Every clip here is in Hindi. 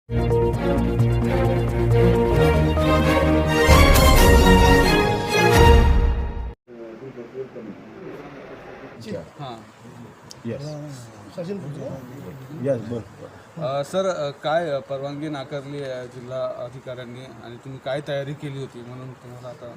हां येस येस बोल. सर काय परवानगी नाकारली आहे जिल्हा अधिकाऱ्यांनी आणि तुम्ही काय तयारी केली होती म्हणून तुम्हाला आता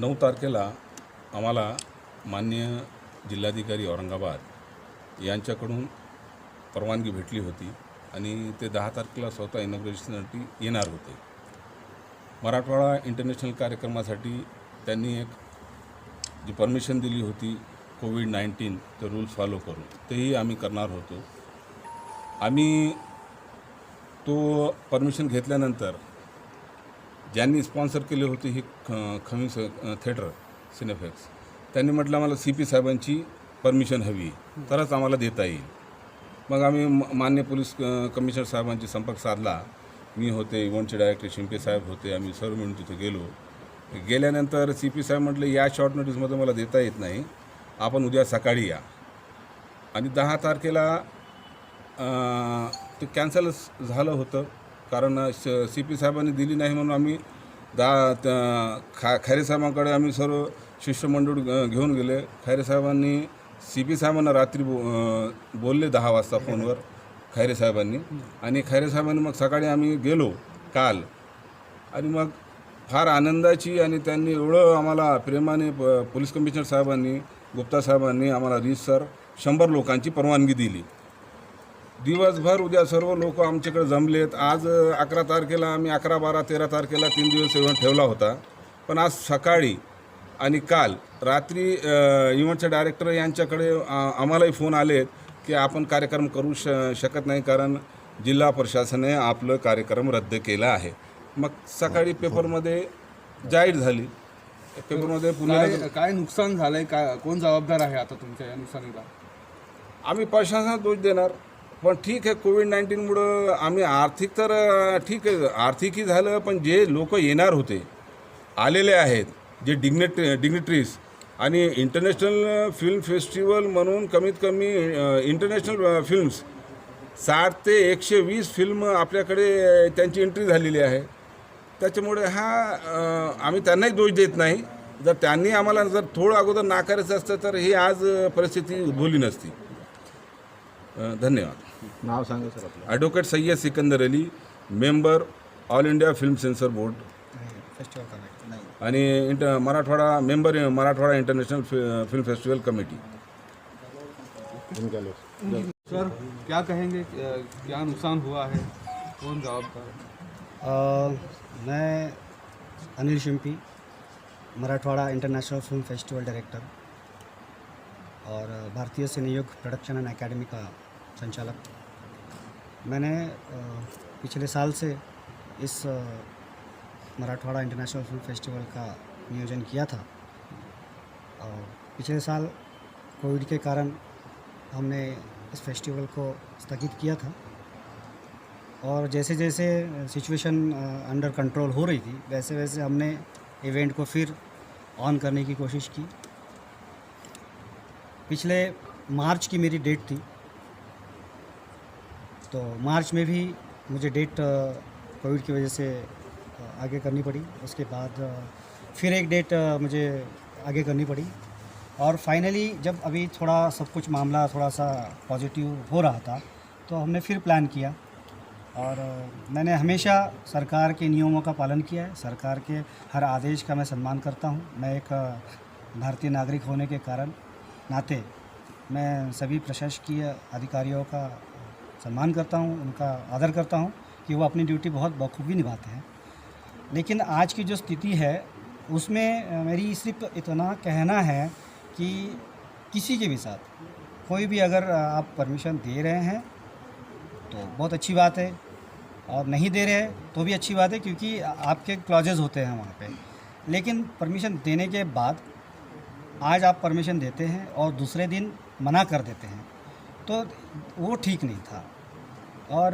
9 तारखेला आम्हाला माननीय जिल्हाधिकारी औरंगाबाद यांच्याकडून परवानगी भेटली होती आणि ते 10 तारखेला स्वतः इनॉग्रेशनसाठी येणार होते. मराठवाडा इंटरनॅशनल कार्यक्रमासाठी त्यांनी एक जी परमिशन दिली होती कोविड-19 ते रूल्स फॉलो करून, तेही आम्ही करणार होतो. आम्ही तो परमिशन घेतल्यानंतर ज्यांनी स्पॉन्सर केले होते ही खमीस थिएटर सिनेफ्लेक्स, त्यांनी म्हटलं आम्हाला CP साहेबांची परमिशन हवी तरच आम्हाला देता येईल. मग आम्ही मान्य पोलीस कमिशनर साहेबांची संपर्क साधला. मी होते, इव्हेंटचे डायरेक्टर शिंपे साहेब होते, आम्ही सर्व मिळून तिथे गेलो. गेल्यानंतर CP साहेब म्हटले या शॉर्ट नोटीसमध्ये मला देता येत नाही, आपण उद्या सकाळी या. आणि 10 तारखेला ते कॅन्सल झालं होतं कारण CP साहेबांनी दिली नाही म्हणून आम्ही खैरे साहेबांकडे आम्ही सर्व शिष्टमंडळ घेऊन गेले. खैरे साहेबांनी CP साहेबांना रात्री बोलले 10 वाजता फोनवर खैरे साहेबांनी, आणि खैरे साहेबांनी मग सकाळी आम्ही गेलो काल. आणि मग फार आनंदाची आणि त्यांनी एवढं आम्हाला प्रेमाने पोलीस कमिशनर साहेबांनी, गुप्ता साहेबांनी आम्हाला रीतसर 100 लोकांची परवानगी दिली. दिवसभर उद्या सर्व लोक आमच्याकडे जमलेत. आज 11 तारखेला आम्ही 11, 12, 13 तारखेला 3 दिवस इव्हेंट ठेवला होता. पण आज सकाळी आणि काल रात्री इव्हेंटचे डायरेक्टर यांच्याकडे आम्हालाही फोन आलेत की आपण कार्यक्रम करू शकत नाही कारण जिल्हा प्रशासनाने आपलं कार्यक्रम रद्द केला आहे. मग सकाळी पेपरमध्ये जाहीर झाली. पेपरमध्ये पुन्हा काय नुकसान झालंय, काय कोण जबाबदार आहे आता तुमच्या या नुकसानीला? आम्ही प्रशासनाला दोष देणार, पण ठीक आहे कोविड-19मुळं आम्ही आर्थिक तर ठीक आहे आर्थिकही झालं, पण जे लोक येणार होते आलेले आहेत जे डिग्निटरीज आणि इंटरनॅशनल फिल्म फेस्टिवल म्हणून कमीत कमी इंटरनॅशनल फिल्म्स 60 ते 120 फिल्म आपल्याकडे त्यांची एंट्री झालेली आहे. त्याच्यामुळे आम्ही त्यांनाही दोष देत नाही. जर त्यांनी आम्हाला जर थोडं अगोदर नाकारायचं असतं तर ही आज परिस्थिती उद्भवली नसती. धन्यवाद. नाव सांगा सर आपलं. Advocate Syed Sikandar Ali, member all India film censor board आणि Marathwada member Marathwada international film festival committee. Sir क्या कहेंगे, क्या नुकसान हुआ है, कौन जवाबदार है? मैं Anil Shimpi, Marathwada international film festival director और भारतीय सिनेयुग प्रोडक्शन एंड एकेडमी का संचालक। मैंने पिछले साल से इस मराठवाड़ा इंटरनेशनल फिल्म फेस्टिवल का नियोजन किया था और पिछले साल कोविड के कारण हमने इस फेस्टिवल को स्थगित किया था और जैसे जैसे सिचुएशन अंडर कंट्रोल हो रही थी वैसे वैसे हमने इवेंट को फिर ऑन करने की कोशिश की। पिछले मार्च की मेरी डेट थी, तो मार्च में भी मुझे डेट कोविड की वजह से आगे करनी पड़ी। उसके बाद फिर एक डेट मुझे आगे करनी पड़ी और फाइनली जब अभी थोड़ा सब कुछ मामला थोड़ा सा पॉजिटिव हो रहा था तो हमने फिर प्लान किया और मैंने हमेशा सरकार के नियमों का पालन किया है। सरकार के हर आदेश का मैं सम्मान करता हूं। मैं एक भारतीय नागरिक होने के कारण नाते मैं सभी प्रशासकीय अधिकारियों का सम्मान करता हूं, उनका आदर करता हूं कि वो अपनी ड्यूटी बहुत बखूबी निभाते हैं। लेकिन आज की जो स्थिति है उसमें मेरी सिर्फ इतना कहना है कि किसी के भी साथ कोई भी अगर आप परमिशन दे रहे हैं तो बहुत अच्छी बात है और नहीं दे रहे हैं तो भी अच्छी बात है, क्योंकि आपके क्लॉजेज होते हैं वहाँ पे। लेकिन परमिशन देने के बाद आज आप परमिशन देते हैं और दूसरे दिन मना कर देते हैं तो वो ठीक नहीं था। और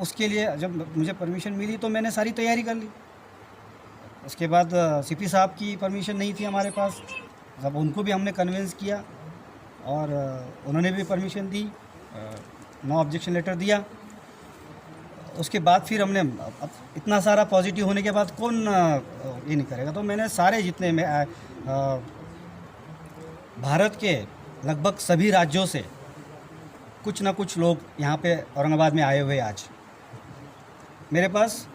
उसके लिए जब मुझे परमिशन मिली तो मैंने सारी तैयारी कर ली। उसके बाद CP साहब की परमिशन नहीं थी हमारे पास, जब उनको भी हमने कन्विंस किया और उन्होंने भी परमिशन दी। नो ऑब्जेक्शन लेटर दिया। उसके बाद फिर हमने अब इतना सारा पॉजिटिव होने के बाद कौन ये नहीं करेगा, तो मैंने सारे जितने में भारत के लगभग सभी राज्यों से कुछ ना कुछ लोग यहाँ पे औरंगाबाद में आए हुए। आज मेरे पास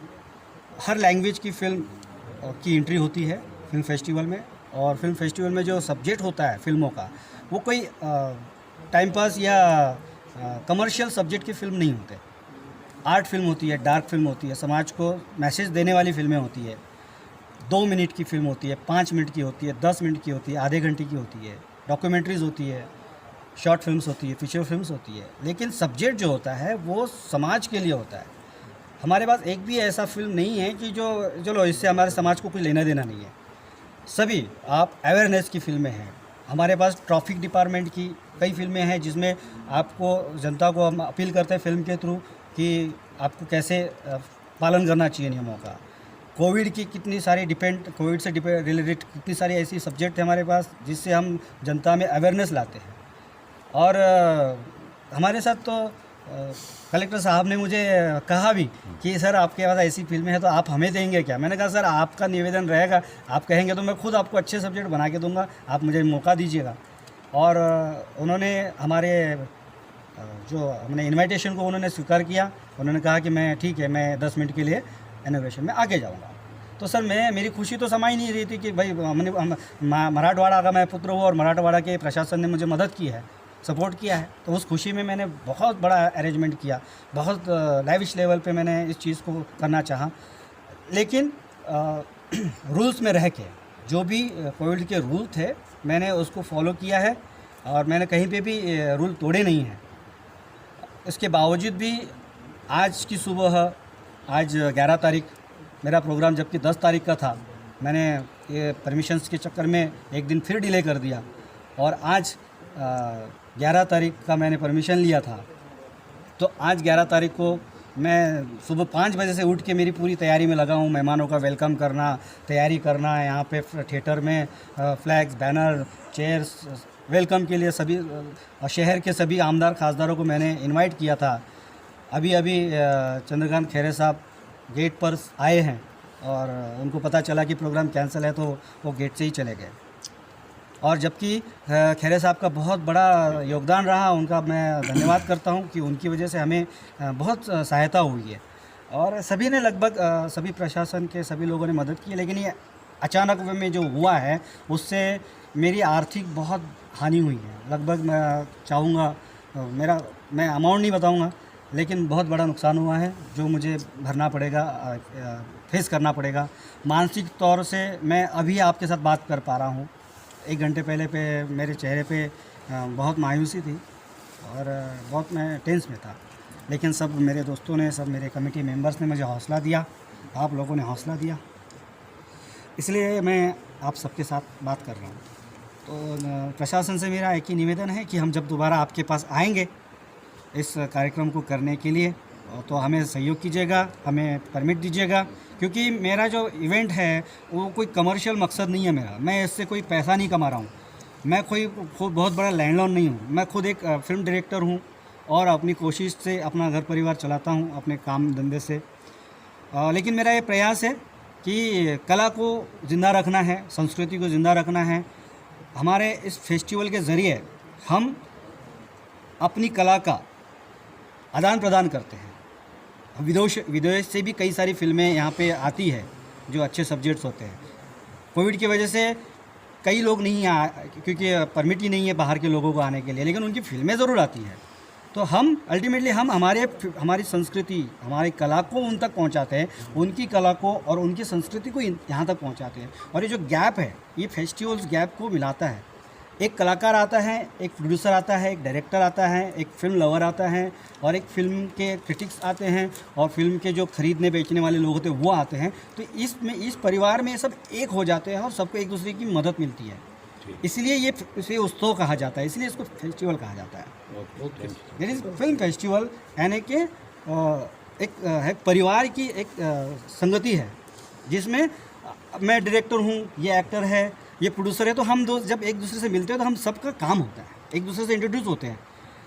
हर लैंग्वेज की फ़िल्म की एंट्री होती है फिल्म फेस्टिवल में, और फिल्म फेस्टिवल में जो सब्जेक्ट होता है फिल्मों का, वो कोई टाइम पास या कमर्शियल सब्जेक्ट की फ़िल्म नहीं होते। आर्ट फिल्म होती है, डार्क फिल्म होती है, समाज को मैसेज देने वाली फ़िल्में होती है। 2 मिनट की फ़िल्म होती है, 5 मिनट की होती है, 10 मिनट की होती है, आधे घंटे की होती है, डॉक्यूमेंट्रीज़ होती है, शॉर्ट फिल्म्स होती है, फीचर फिल्म्स होती है। लेकिन सब्जेक्ट जो होता है वो समाज के लिए होता है। हमारे पास एक भी ऐसा फिल्म नहीं है कि जो चलो इससे हमारे समाज को कुछ लेना देना नहीं है। सभी आप अवेयरनेस की फ़िल्में हैं। हमारे पास ट्रैफिक डिपार्टमेंट की कई फ़िल्में हैं जिसमें आपको जनता को हम अपील करते हैं फिल्म के थ्रू कि आपको कैसे पालन करना चाहिए नियमों का। कोविड की कितनी सारी कोविड से रिलेटेड कितनी सारी ऐसी सब्जेक्ट है हमारे पास जिससे हम जनता में अवेयरनेस लाते हैं। और हमारे साथ तो कलेक्टर साहब ने मुझे कहा भी कि सर आपके पास ऐसी फिल्में हैं तो आप हमें देंगे क्या। मैंने कहा सर आपका निवेदन रहेगा, आप कहेंगे तो मैं खुद आपको अच्छे सब्जेक्ट बना के दूंगा, आप मुझे मौका दीजिएगा। और उन्होंने हमारे जो हमने इनविटेशन को उन्होंने स्वीकार किया। उन्होंने कहा कि मैं ठीक है, मैं 10 मिनट के लिए इनॉग्रेशन में आगे जाऊंगा। तो सर मेरी खुशी तो समा ही नहीं रही थी कि भाई मराठवाड़ा का मैं पुत्र हूँ और मराठवाड़ा के प्रशासन ने मुझे मदद की है, सपोर्ट किया है। तो उस खुशी में मैंने बहुत बड़ा अरेंजमेंट किया, बहुत लाइविश लेवल पे मैंने इस चीज़ को करना चाहा। लेकिन रूल्स में रह के जो भी कोविड के रूल थे मैंने उसको फॉलो किया है और मैंने कहीं पे भी रूल तोड़े नहीं हैं। इसके बावजूद भी आज की सुबह, आज 11 तारीख मेरा प्रोग्राम जबकि 10 तारीख का था, मैंने ये परमिशंस के चक्कर में एक दिन फिर डिले कर दिया और आज 11 तारीख का मैंने परमिशन लिया था। तो आज 11 तारीख को मैं सुबह 5 बजे से उठ के मेरी पूरी तैयारी में लगा हूँ। मेहमानों का वेलकम करना, तैयारी करना, यहाँ पे थिएटर में फ्लैग्स, बैनर, चेयर्स, वेलकम के लिए सभी शहर के सभी आमदार खासदारों को मैंने इनवाइट किया था। अभी चंद्रकांत खैरे साहब गेट पर आए हैं और उनको पता चला कि प्रोग्राम कैंसिल है तो वो गेट से ही चले गए। और जबकि खैरे साहब का बहुत बड़ा योगदान रहा, उनका मैं धन्यवाद करता हूं कि उनकी वजह से हमें बहुत सहायता हुई है। और सभी ने लगभग सभी प्रशासन के सभी लोगों ने मदद की। लेकिन ये अचानक में जो हुआ है उससे मेरी आर्थिक बहुत हानि हुई है। लगभग मैं चाहूँगा मैं अमाउंट नहीं बताऊँगा, लेकिन बहुत बड़ा नुकसान हुआ है जो मुझे भरना पड़ेगा, फेस करना पड़ेगा। मानसिक तौर से मैं अभी आपके साथ बात कर पा रहा हूँ। 1 घंटे पहले मेरे चेहरे पे बहुत मायूसी थी और बहुत मैं टेंस में था। लेकिन सब मेरे दोस्तों ने, सब मेरे कमेटी मेंबर्स ने मुझे हौसला दिया, आप लोगों ने हौसला दिया, इसलिए मैं आप सबके साथ बात कर रहा हूँ। तो प्रशासन से मेरा एक ही निवेदन है कि हम जब दोबारा आपके पास आएंगे इस कार्यक्रम को करने के लिए तो हमें सहयोग कीजिएगा, हमें परमिट दीजिएगा, क्योंकि मेरा जो इवेंट है वो कोई कमर्शियल मकसद नहीं है मेरा। मैं इससे कोई पैसा नहीं कमा रहा हूँ, मैं कोई बहुत बड़ा लैंडलॉर्ड नहीं हूँ। मैं खुद एक फिल्म डायरेक्टर हूँ और अपनी कोशिश से अपना घर परिवार चलाता हूँ अपने काम धंधे से। लेकिन मेरा ये प्रयास है कि कला को ज़िंदा रखना है, संस्कृति को ज़िंदा रखना है। हमारे इस फेस्टिवल के ज़रिए हम अपनी कला का आदान प्रदान करते हैं। विदेश से भी कई सारी फिल्में यहाँ पे आती है जो अच्छे सब्जेक्ट्स होते हैं। कोविड की वजह से कई लोग नहीं आ, क्योंकि परमिट ही नहीं है बाहर के लोगों को आने के लिए, लेकिन उनकी फिल्में ज़रूर आती हैं। तो हम अल्टीमेटली हम हमारी संस्कृति, हमारी कला को उन तक पहुँचाते हैं, उनकी कला को और उनकी संस्कृति को यहाँ तक पहुँचाते हैं। और ये जो गैप है, ये फेस्टिवल्स गैप को मिलाता है। एक कलाकार आता है, एक प्रोड्यूसर आता है, एक डायरेक्टर आता है, एक फिल्म लवर आता है और एक फिल्म के क्रिटिक्स आते हैं और फिल्म के जो खरीदने बेचने वाले लोग होते हैं वो आते हैं। तो इस परिवार में सब एक हो जाते हैं और सबको एक दूसरे की मदद मिलती है। इसलिए इसे उत्सव कहा जाता है, इसलिए इसको फेस्टिवल कहा जाता है। देयर इज फिल्म फेस्टिवल यानी कि एक परिवार की एक संगति है जिसमें मैं डायरेक्टर हूँ, ये एक्टर है, ये प्रोड्यूसर है। तो हम जब एक दूसरे से मिलते हैं तो हम सबका काम होता है, एक दूसरे से इंट्रोड्यूस होते हैं।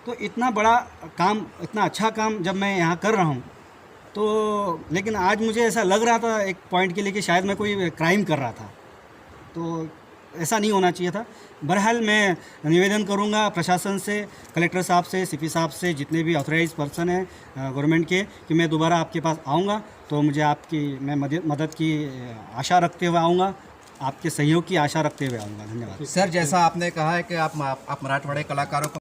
तो इतना बड़ा काम, इतना अच्छा काम जब मैं यहाँ कर रहा हूँ, तो लेकिन आज मुझे ऐसा लग रहा था एक पॉइंट के लिए कि शायद मैं कोई क्राइम कर रहा था, तो ऐसा नहीं होना चाहिए था। बहरहाल मैं निवेदन करूंगा प्रशासन से, कलेक्टर साहब से, सीपी साहब से, जितने भी ऑथराइज पर्सन हैं गवर्नमेंट के, कि मैं दोबारा आपके पास आऊँगा तो मुझे आपकी मैं मदद की आशा रखते हुए आऊँगा, आपके सहयोग की आशा रखते हुए आऊँगा। धन्यवाद। सर, जैसा आपने कहा है कि आप मराठवाड़े कलाकारों को